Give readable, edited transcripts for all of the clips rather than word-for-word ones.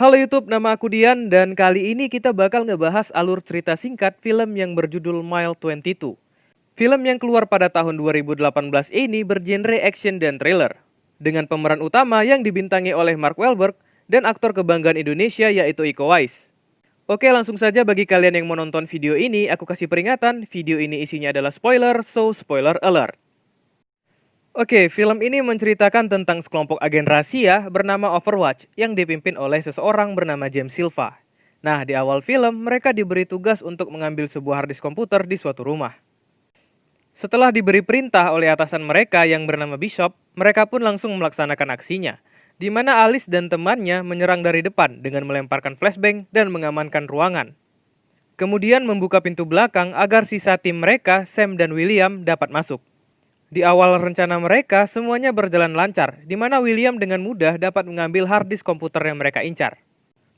Halo YouTube, nama aku Dian dan kali ini kita bakal ngebahas alur cerita singkat film yang berjudul Mile 22. Film yang keluar pada tahun 2018 ini bergenre action dan thriller. Dengan pemeran utama yang dibintangi oleh Mark Wahlberg dan aktor kebanggaan Indonesia yaitu Iko Uwais. Oke, langsung saja bagi kalian yang mau nonton video ini, aku kasih peringatan, video ini isinya adalah spoiler, so spoiler alert. Oke, film ini menceritakan tentang sekelompok agen rahasia bernama Overwatch yang dipimpin oleh seseorang bernama James Silva. Nah, di awal film, mereka diberi tugas untuk mengambil sebuah harddisk komputer di suatu rumah. Setelah diberi perintah oleh atasan mereka yang bernama Bishop, mereka pun langsung melaksanakan aksinya, di mana Alice dan temannya menyerang dari depan dengan melemparkan flashbang dan mengamankan ruangan. Kemudian membuka pintu belakang agar sisa tim mereka, Sam dan William, dapat masuk. Di awal rencana mereka, semuanya berjalan lancar, di mana William dengan mudah dapat mengambil harddisk komputer yang mereka incar.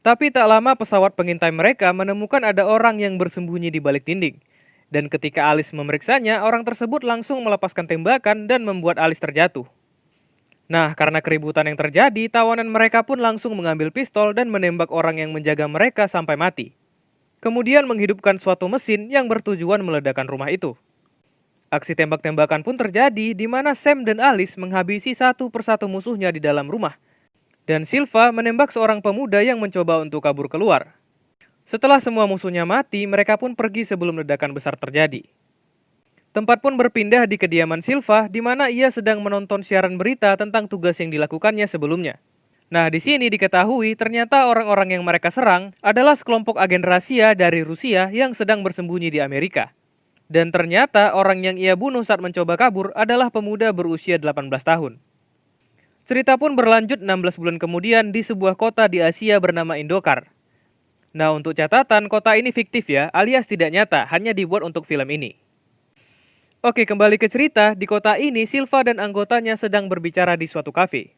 Tapi tak lama pesawat pengintai mereka menemukan ada orang yang bersembunyi di balik dinding. Dan ketika Alice memeriksanya, orang tersebut langsung melepaskan tembakan dan membuat Alice terjatuh. Nah, karena keributan yang terjadi, tawanan mereka pun langsung mengambil pistol dan menembak orang yang menjaga mereka sampai mati. Kemudian menghidupkan suatu mesin yang bertujuan meledakkan rumah itu. Aksi tembak-tembakan pun terjadi di mana Sam dan Alice menghabisi satu persatu musuhnya di dalam rumah. Dan Silva menembak seorang pemuda yang mencoba untuk kabur keluar. Setelah semua musuhnya mati, mereka pun pergi sebelum ledakan besar terjadi. Tempat pun berpindah di kediaman Silva di mana ia sedang menonton siaran berita tentang tugas yang dilakukannya sebelumnya. Nah, di sini diketahui ternyata orang-orang yang mereka serang adalah sekelompok agen rahasia dari Rusia yang sedang bersembunyi di Amerika. Dan ternyata orang yang ia bunuh saat mencoba kabur adalah pemuda berusia 18 tahun. Cerita pun berlanjut 16 bulan kemudian di sebuah kota di Asia bernama Indokar. Nah, untuk catatan, kota ini fiktif ya, alias tidak nyata, hanya dibuat untuk film ini. Oke, kembali ke cerita, di kota ini Silva dan anggotanya sedang berbicara di suatu kafe.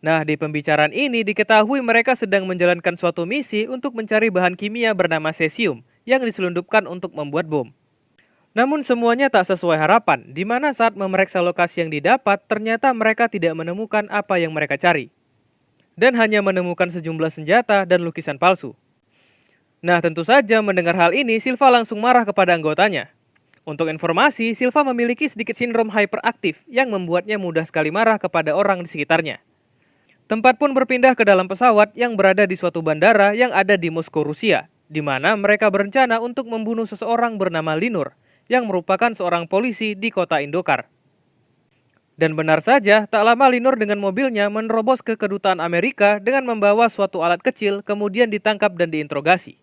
Nah, di pembicaraan ini diketahui mereka sedang menjalankan suatu misi untuk mencari bahan kimia bernama cesium yang diselundupkan untuk membuat bom. Namun semuanya tak sesuai harapan, di mana saat memeriksa lokasi yang didapat, ternyata mereka tidak menemukan apa yang mereka cari. Dan hanya menemukan sejumlah senjata dan lukisan palsu. Nah, tentu saja mendengar hal ini, Silva langsung marah kepada anggotanya. Untuk informasi, Silva memiliki sedikit sindrom hyperaktif yang membuatnya mudah sekali marah kepada orang di sekitarnya. Tempat pun berpindah ke dalam pesawat yang berada di suatu bandara yang ada di Moskow, Rusia, di mana mereka berencana untuk membunuh seseorang bernama Linur, yang merupakan seorang polisi di kota Indokar. Dan benar saja, tak lama Linur dengan mobilnya menerobos ke kedutaan Amerika dengan membawa suatu alat kecil, kemudian ditangkap dan diinterogasi.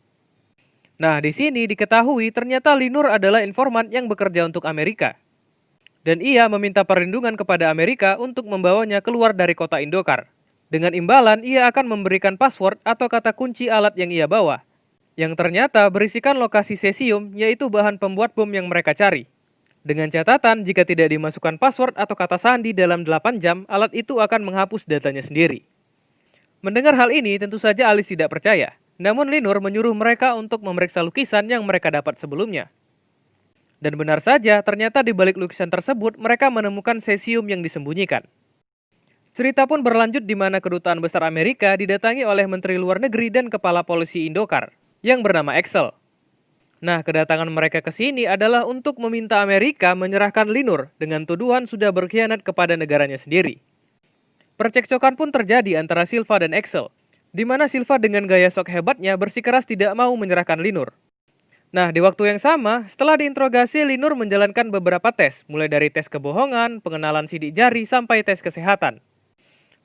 Nah, di sini diketahui ternyata Linur adalah informan yang bekerja untuk Amerika. Dan ia meminta perlindungan kepada Amerika untuk membawanya keluar dari kota Indokar. Dengan imbalan, ia akan memberikan password atau kata kunci alat yang ia bawa, yang ternyata berisikan lokasi cesium, yaitu bahan pembuat bom yang mereka cari. Dengan catatan, jika tidak dimasukkan password atau kata sandi dalam 8 jam, alat itu akan menghapus datanya sendiri. Mendengar hal ini, tentu saja Alice tidak percaya. Namun Linur menyuruh mereka untuk memeriksa lukisan yang mereka dapat sebelumnya. Dan benar saja, ternyata di balik lukisan tersebut, mereka menemukan cesium yang disembunyikan. Cerita pun berlanjut di mana kedutaan besar Amerika didatangi oleh Menteri Luar Negeri dan Kepala Polisi Indokar, yang bernama Axel. Nah, kedatangan mereka ke sini adalah untuk meminta Amerika menyerahkan Linur dengan tuduhan sudah berkhianat kepada negaranya sendiri. Percekcokan pun terjadi antara Silva dan Axel, di mana Silva dengan gaya sok hebatnya bersikeras tidak mau menyerahkan Linur. Nah, di waktu yang sama, setelah diinterogasi, Linur menjalankan beberapa tes, mulai dari tes kebohongan, pengenalan sidik jari, sampai tes kesehatan.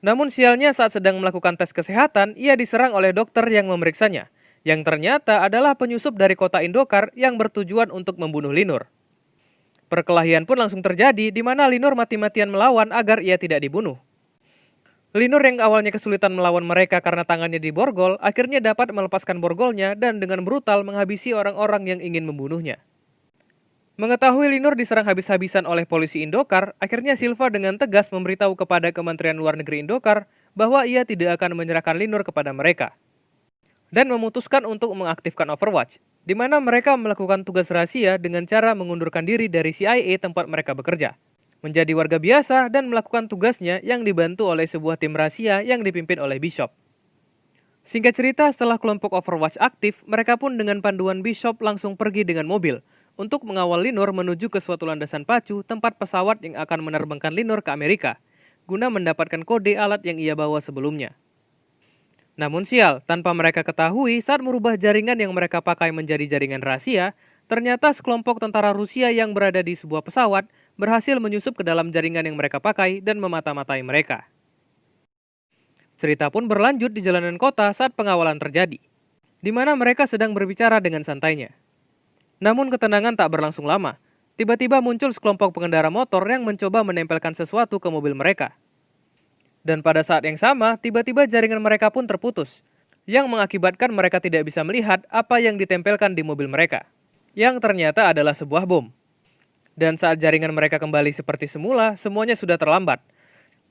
Namun sialnya saat sedang melakukan tes kesehatan, ia diserang oleh dokter yang memeriksanya, yang ternyata adalah penyusup dari kota Indokar yang bertujuan untuk membunuh Linur. Perkelahian pun langsung terjadi di mana Linur mati-matian melawan agar ia tidak dibunuh. Linur yang awalnya kesulitan melawan mereka karena tangannya diborgol, akhirnya dapat melepaskan borgolnya dan dengan brutal menghabisi orang-orang yang ingin membunuhnya. Mengetahui Linur diserang habis-habisan oleh polisi Indokar, akhirnya Silva dengan tegas memberitahu kepada Kementerian Luar Negeri Indokar bahwa ia tidak akan menyerahkan Linur kepada mereka. Dan memutuskan untuk mengaktifkan Overwatch, di mana mereka melakukan tugas rahasia dengan cara mengundurkan diri dari CIA tempat mereka bekerja, menjadi warga biasa dan melakukan tugasnya yang dibantu oleh sebuah tim rahasia yang dipimpin oleh Bishop. Singkat cerita, setelah kelompok Overwatch aktif, mereka pun dengan panduan Bishop langsung pergi dengan mobil untuk mengawal Linur menuju ke suatu landasan pacu tempat pesawat yang akan menerbangkan Linur ke Amerika, guna mendapatkan kode alat yang ia bawa sebelumnya. Namun sial, tanpa mereka ketahui saat merubah jaringan yang mereka pakai menjadi jaringan rahasia, ternyata sekelompok tentara Rusia yang berada di sebuah pesawat berhasil menyusup ke dalam jaringan yang mereka pakai dan memata-matai mereka. Cerita pun berlanjut di jalanan kota saat pengawalan terjadi, di mana mereka sedang berbicara dengan santainya. Namun ketenangan tak berlangsung lama. Tiba-tiba muncul sekelompok pengendara motor yang mencoba menempelkan sesuatu ke mobil mereka. Dan pada saat yang sama, tiba-tiba jaringan mereka pun terputus, yang mengakibatkan mereka tidak bisa melihat apa yang ditempelkan di mobil mereka, yang ternyata adalah sebuah bom. Dan saat jaringan mereka kembali seperti semula, semuanya sudah terlambat.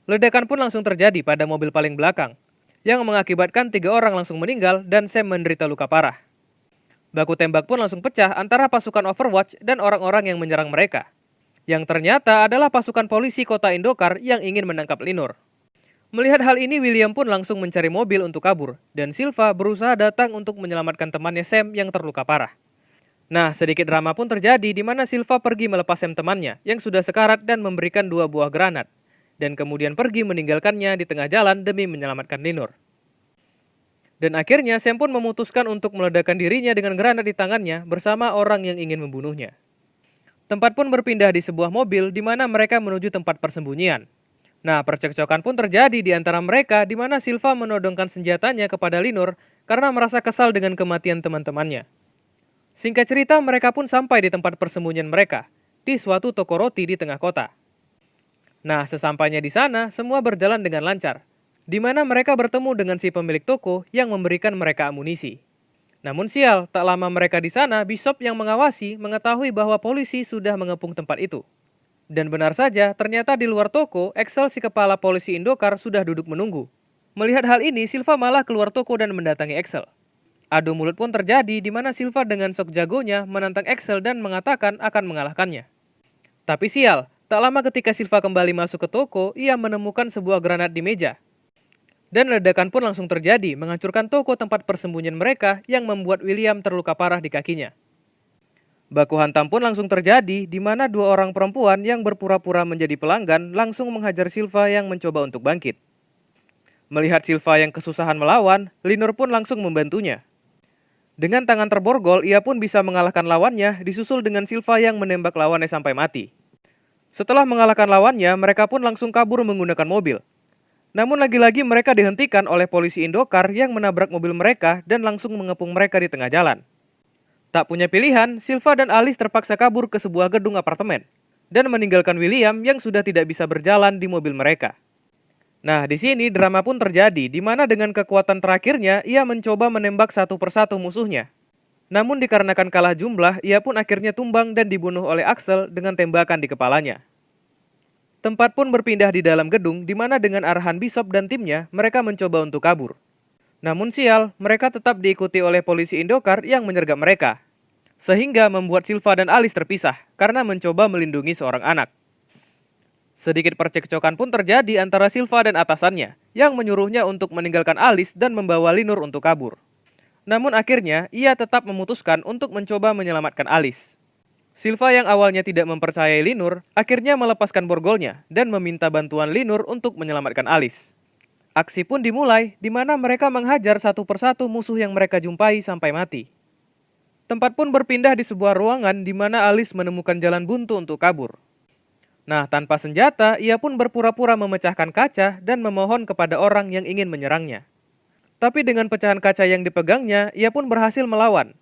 Ledakan pun langsung terjadi pada mobil paling belakang, yang mengakibatkan 3 orang langsung meninggal dan Sam menderita luka parah. Baku tembak pun langsung pecah antara pasukan Overwatch dan orang-orang yang menyerang mereka, yang ternyata adalah pasukan polisi kota Indokar yang ingin menangkap Linur. Melihat hal ini, William pun langsung mencari mobil untuk kabur, dan Silva berusaha datang untuk menyelamatkan temannya Sam yang terluka parah. Nah, sedikit drama pun terjadi di mana Silva pergi melepas Sam temannya yang sudah sekarat dan memberikan 2 buah granat, dan kemudian pergi meninggalkannya di tengah jalan demi menyelamatkan Linur. Dan akhirnya Sam pun memutuskan untuk meledakkan dirinya dengan granat di tangannya bersama orang yang ingin membunuhnya. Tempat pun berpindah di sebuah mobil di mana mereka menuju tempat persembunyian. Nah, percekcokan pun terjadi di antara mereka di mana Silva menodongkan senjatanya kepada Linur karena merasa kesal dengan kematian teman-temannya. Singkat cerita, mereka pun sampai di tempat persembunyian mereka, di suatu toko roti di tengah kota. Nah, sesampainya di sana, semua berjalan dengan lancar, di mana mereka bertemu dengan si pemilik toko yang memberikan mereka amunisi. Namun sial, tak lama mereka di sana, Bishop yang mengawasi mengetahui bahwa polisi sudah mengepung tempat itu. Dan benar saja, ternyata di luar toko, Axel si kepala polisi Indokar sudah duduk menunggu. Melihat hal ini, Silva malah keluar toko dan mendatangi Axel. Adu mulut pun terjadi di mana Silva dengan sok jagonya menantang Axel dan mengatakan akan mengalahkannya. Tapi sial, tak lama ketika Silva kembali masuk ke toko, ia menemukan sebuah granat di meja. Dan ledakan pun langsung terjadi, menghancurkan toko tempat persembunyian mereka yang membuat William terluka parah di kakinya. Baku hantam pun langsung terjadi, di mana 2 orang perempuan yang berpura-pura menjadi pelanggan langsung menghajar Silva yang mencoba untuk bangkit. Melihat Silva yang kesusahan melawan, Linur pun langsung membantunya. Dengan tangan terborgol, ia pun bisa mengalahkan lawannya, disusul dengan Silva yang menembak lawannya sampai mati. Setelah mengalahkan lawannya, mereka pun langsung kabur menggunakan mobil. Namun lagi-lagi mereka dihentikan oleh polisi Indokar yang menabrak mobil mereka dan langsung mengepung mereka di tengah jalan. Tak punya pilihan, Silva dan Alice terpaksa kabur ke sebuah gedung apartemen dan meninggalkan William yang sudah tidak bisa berjalan di mobil mereka. Nah, di sini drama pun terjadi di mana dengan kekuatan terakhirnya ia mencoba menembak satu persatu musuhnya. Namun dikarenakan kalah jumlah, ia pun akhirnya tumbang dan dibunuh oleh Axel dengan tembakan di kepalanya. Tempat pun berpindah di dalam gedung di mana dengan arahan Bishop dan timnya mereka mencoba untuk kabur. Namun sial, mereka tetap diikuti oleh polisi Indokar yang menyergap mereka, sehingga membuat Silva dan Alice terpisah karena mencoba melindungi seorang anak. Sedikit percekcokan pun terjadi antara Silva dan atasannya, yang menyuruhnya untuk meninggalkan Alice dan membawa Linur untuk kabur. Namun akhirnya, ia tetap memutuskan untuk mencoba menyelamatkan Alice. Silva yang awalnya tidak mempercayai Linur, akhirnya melepaskan borgolnya dan meminta bantuan Linur untuk menyelamatkan Alice. Aksi pun dimulai, di mana mereka menghajar satu persatu musuh yang mereka jumpai sampai mati. Tempat pun berpindah di sebuah ruangan di mana Alice menemukan jalan buntu untuk kabur. Nah, tanpa senjata, ia pun berpura-pura memecahkan kaca dan memohon kepada orang yang ingin menyerangnya. Tapi dengan pecahan kaca yang dipegangnya, ia pun berhasil melawan.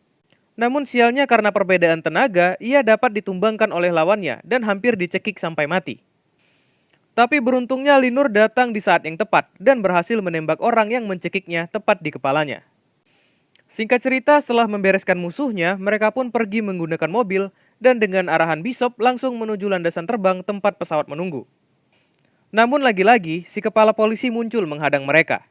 Namun sialnya karena perbedaan tenaga, ia dapat ditumbangkan oleh lawannya dan hampir dicekik sampai mati. Tapi beruntungnya Linur datang di saat yang tepat dan berhasil menembak orang yang mencekiknya tepat di kepalanya. Singkat cerita, setelah membereskan musuhnya, mereka pun pergi menggunakan mobil dan dengan arahan Bishop langsung menuju landasan terbang tempat pesawat menunggu. Namun lagi-lagi, si kepala polisi muncul menghadang mereka.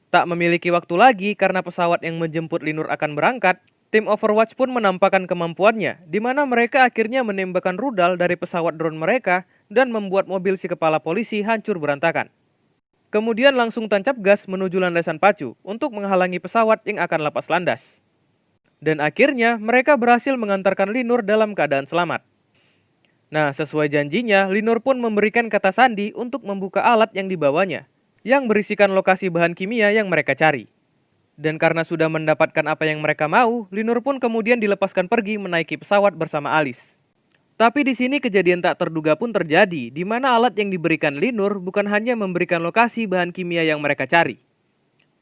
Tak memiliki waktu lagi karena pesawat yang menjemput Linur akan berangkat, tim Overwatch pun menampakkan kemampuannya, di mana mereka akhirnya menembakkan rudal dari pesawat drone mereka dan membuat mobil si kepala polisi hancur berantakan. kemudian langsung tancap gas menuju landasan pacu untuk menghalangi pesawat yang akan lepas landas. Dan akhirnya mereka berhasil mengantarkan Linur dalam keadaan selamat. Nah, sesuai janjinya, Linur pun memberikan kata sandi untuk membuka alat yang dibawanya, yang berisikan lokasi bahan kimia yang mereka cari. Dan karena sudah mendapatkan apa yang mereka mau, Linur pun kemudian dilepaskan pergi menaiki pesawat bersama Alice. Tapi di sini kejadian tak terduga pun terjadi, di mana alat yang diberikan Linur bukan hanya memberikan lokasi bahan kimia yang mereka cari,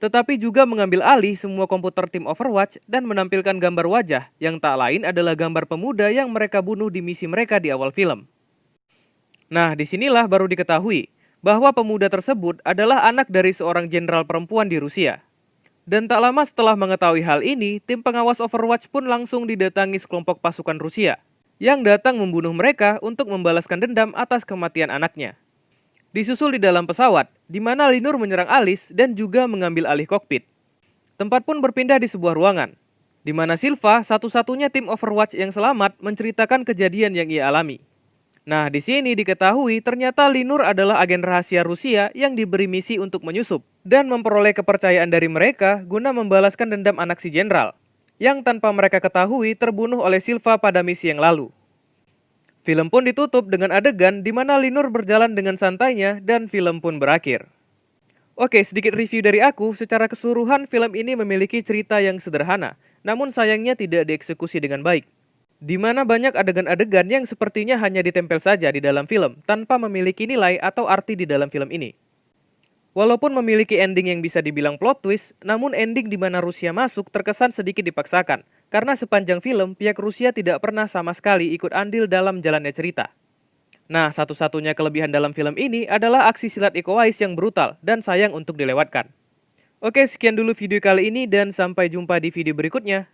tetapi juga mengambil alih semua komputer tim Overwatch dan menampilkan gambar wajah yang tak lain adalah gambar pemuda yang mereka bunuh di misi mereka di awal film. Nah, disinilah baru diketahui bahwa pemuda tersebut adalah anak dari seorang jenderal perempuan di Rusia. Dan tak lama setelah mengetahui hal ini, tim pengawas Overwatch pun langsung didatangi sekelompok pasukan Rusia yang datang membunuh mereka untuk membalaskan dendam atas kematian anaknya. Disusul di dalam pesawat, di mana Linur menyerang Alice dan juga mengambil alih kokpit. Tempat pun berpindah di sebuah ruangan, di mana Silva, satu-satunya tim Overwatch yang selamat, menceritakan kejadian yang ia alami. Nah, di sini diketahui ternyata Linur adalah agen rahasia Rusia yang diberi misi untuk menyusup dan memperoleh kepercayaan dari mereka guna membalaskan dendam anak si jenderal, yang tanpa mereka ketahui terbunuh oleh Silva pada misi yang lalu. Film pun ditutup dengan adegan di mana Linur berjalan dengan santainya dan film pun berakhir. Oke, sedikit review dari aku, secara keseluruhan film ini memiliki cerita yang sederhana, namun sayangnya tidak dieksekusi dengan baik. Di mana banyak adegan-adegan yang sepertinya hanya ditempel saja di dalam film, tanpa memiliki nilai atau arti di dalam film ini. Walaupun memiliki ending yang bisa dibilang plot twist, namun ending di mana Rusia masuk terkesan sedikit dipaksakan, karena sepanjang film pihak Rusia tidak pernah sama sekali ikut andil dalam jalannya cerita. Nah, satu-satunya kelebihan dalam film ini adalah aksi silat Iko Uwais yang brutal dan sayang untuk dilewatkan. Oke, sekian dulu video kali ini dan sampai jumpa di video berikutnya.